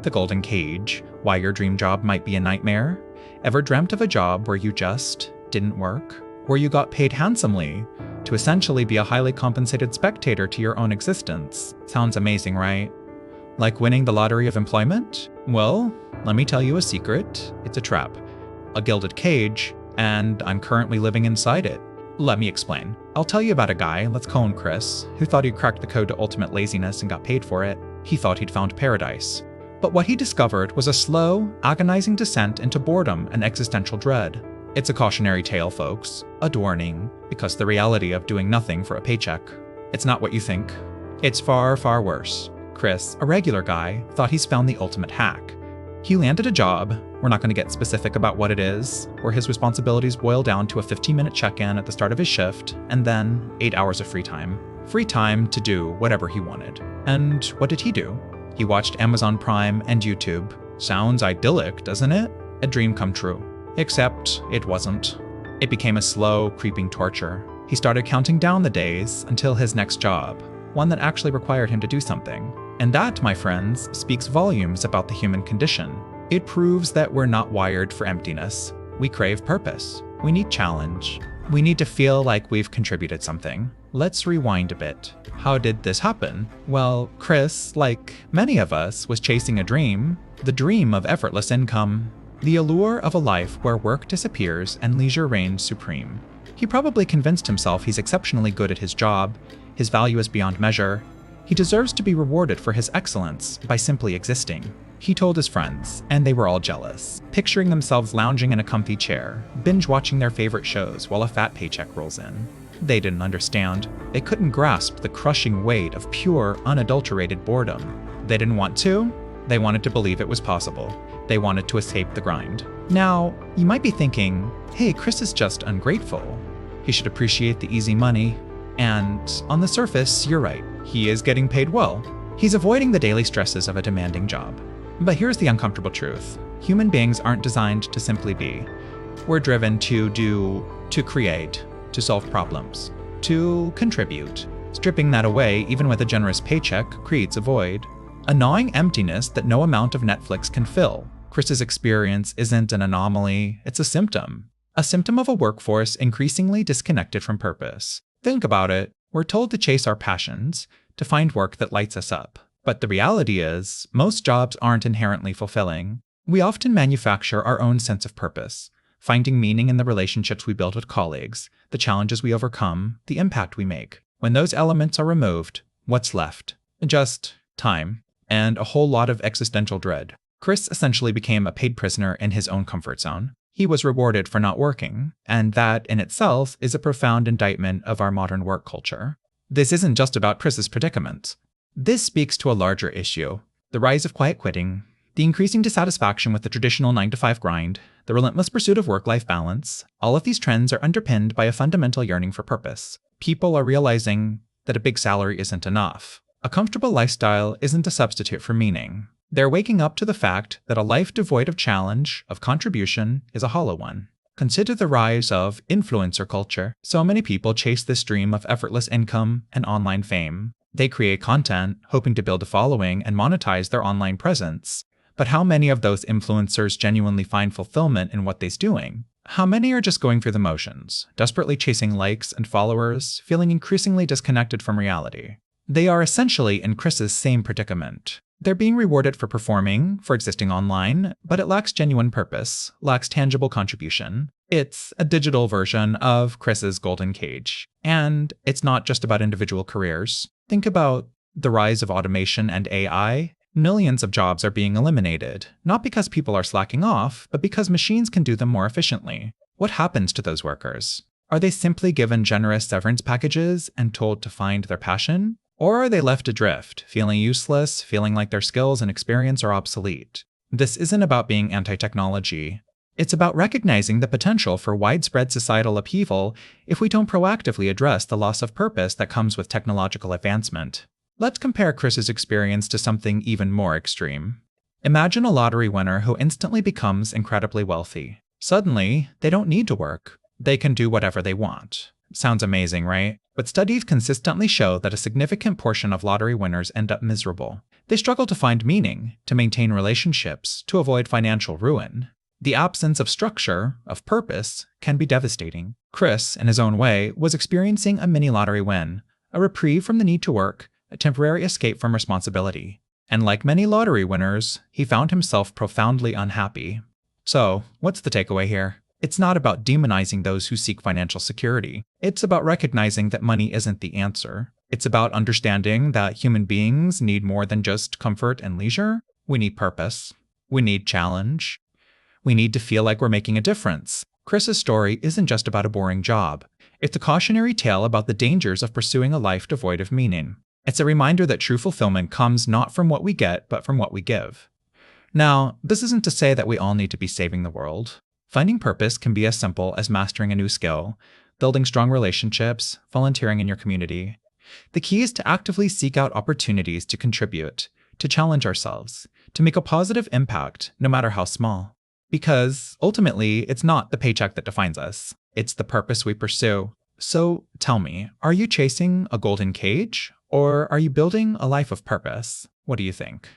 The golden cage, why your dream job might be a nightmare? Ever dreamt of a job where you just didn't work? Where you got paid handsomely to essentially be a highly compensated spectator to your own existence? Sounds amazing, right? Like winning the lottery of employment? Well, let me tell you a secret. It's a trap. A gilded cage, and I'm currently living inside it. Let me explain. I'll tell you about a guy, let's call him Chris, who thought he'd cracked the code to ultimate laziness and got paid for it. He thought he'd found paradise. But what he discovered was a slow, agonizing descent into boredom and existential dread. It's a cautionary tale, folks. A warning, because the reality of doing nothing for a paycheck. It's not what you think. It's far, far worse. Chris, a regular guy, thought he's found the ultimate hack. He landed a job, we're not going to get specific about what it is, where his responsibilities boil down to a 15-minute check-in at the start of his shift, and then 8 hours of free time. Free time to do whatever he wanted. And what did he do? He watched Amazon Prime and YouTube. Sounds idyllic, doesn't it? A dream come true. Except it wasn't. It became a slow, creeping torture. He started counting down the days until his next job, one that actually required him to do something. And that, my friends, speaks volumes about the human condition. It proves that we're not wired for emptiness. We crave purpose. We need challenge. We need to feel like we've contributed something. Let's rewind a bit. How did this happen? Well, Chris, like many of us, was chasing a dream, the dream of effortless income, the allure of a life where work disappears and leisure reigns supreme. He probably convinced himself he's exceptionally good at his job, his value is beyond measure. He deserves to be rewarded for his excellence by simply existing. He told his friends, and they were all jealous, picturing themselves lounging in a comfy chair, binge-watching their favorite shows while a fat paycheck rolls in. They didn't understand. They couldn't grasp the crushing weight of pure, unadulterated boredom. They didn't want to. They wanted to believe it was possible. They wanted to escape the grind. Now, you might be thinking, hey, Chris is just ungrateful. He should appreciate the easy money. And on the surface, you're right. He is getting paid well. He's avoiding the daily stresses of a demanding job. But here's the uncomfortable truth. Human beings aren't designed to simply be. We're driven to do, to create, to solve problems, to contribute. Stripping that away, even with a generous paycheck, creates a void. A gnawing emptiness that no amount of Netflix can fill. Chris's experience isn't an anomaly, it's a symptom. A symptom of a workforce increasingly disconnected from purpose. Think about it. We're told to chase our passions, to find work that lights us up. But the reality is, most jobs aren't inherently fulfilling. We often manufacture our own sense of purpose, finding meaning in the relationships we build with colleagues, the challenges we overcome, the impact we make. When those elements are removed, what's left? Just time, and a whole lot of existential dread. Chris essentially became a paid prisoner in his own comfort zone. He was rewarded for not working, and that in itself is a profound indictment of our modern work culture. This isn't just about Chris's predicament. This speaks to a larger issue: the rise of quiet quitting, the increasing dissatisfaction with the traditional 9-to-5 grind, the relentless pursuit of work-life balance. All of these trends are underpinned by a fundamental yearning for purpose. People are realizing that a big salary isn't enough. A comfortable lifestyle isn't a substitute for meaning. They're waking up to the fact that a life devoid of challenge, of contribution, is a hollow one. Consider the rise of influencer culture. So many people chase this dream of effortless income and online fame. They create content, hoping to build a following and monetize their online presence. But how many of those influencers genuinely find fulfillment in what they're doing? How many are just going through the motions, desperately chasing likes and followers, feeling increasingly disconnected from reality? They are essentially in Chris's same predicament. They're being rewarded for performing, for existing online, but it lacks genuine purpose, lacks tangible contribution. It's a digital version of Chris's golden cage. And it's not just about individual careers. Think about the rise of automation and AI. Millions of jobs are being eliminated, not because people are slacking off, but because machines can do them more efficiently. What happens to those workers? Are they simply given generous severance packages and told to find their passion? Or are they left adrift, feeling useless, feeling like their skills and experience are obsolete? This isn't about being anti-technology. It's about recognizing the potential for widespread societal upheaval if we don't proactively address the loss of purpose that comes with technological advancement. Let's compare Chris's experience to something even more extreme. Imagine a lottery winner who instantly becomes incredibly wealthy. Suddenly, they don't need to work. They can do whatever they want. Sounds amazing, right? But studies consistently show that a significant portion of lottery winners end up miserable. They struggle to find meaning, to maintain relationships, to avoid financial ruin. The absence of structure, of purpose, can be devastating. Chris, in his own way, was experiencing a mini lottery win, a reprieve from the need to work, a temporary escape from responsibility. And like many lottery winners, he found himself profoundly unhappy. So, what's the takeaway here? It's not about demonizing those who seek financial security. It's about recognizing that money isn't the answer. It's about understanding that human beings need more than just comfort and leisure. We need purpose. We need challenge. We need to feel like we're making a difference. Chris's story isn't just about a boring job. It's a cautionary tale about the dangers of pursuing a life devoid of meaning. It's a reminder that true fulfillment comes not from what we get, but from what we give. Now, this isn't to say that we all need to be saving the world. Finding purpose can be as simple as mastering a new skill, building strong relationships, volunteering in your community. The key is to actively seek out opportunities to contribute, to challenge ourselves, to make a positive impact, no matter how small. Because, ultimately, it's not the paycheck that defines us. It's the purpose we pursue. So, tell me, are you chasing a golden cage? Or are you building a life of purpose? What do you think?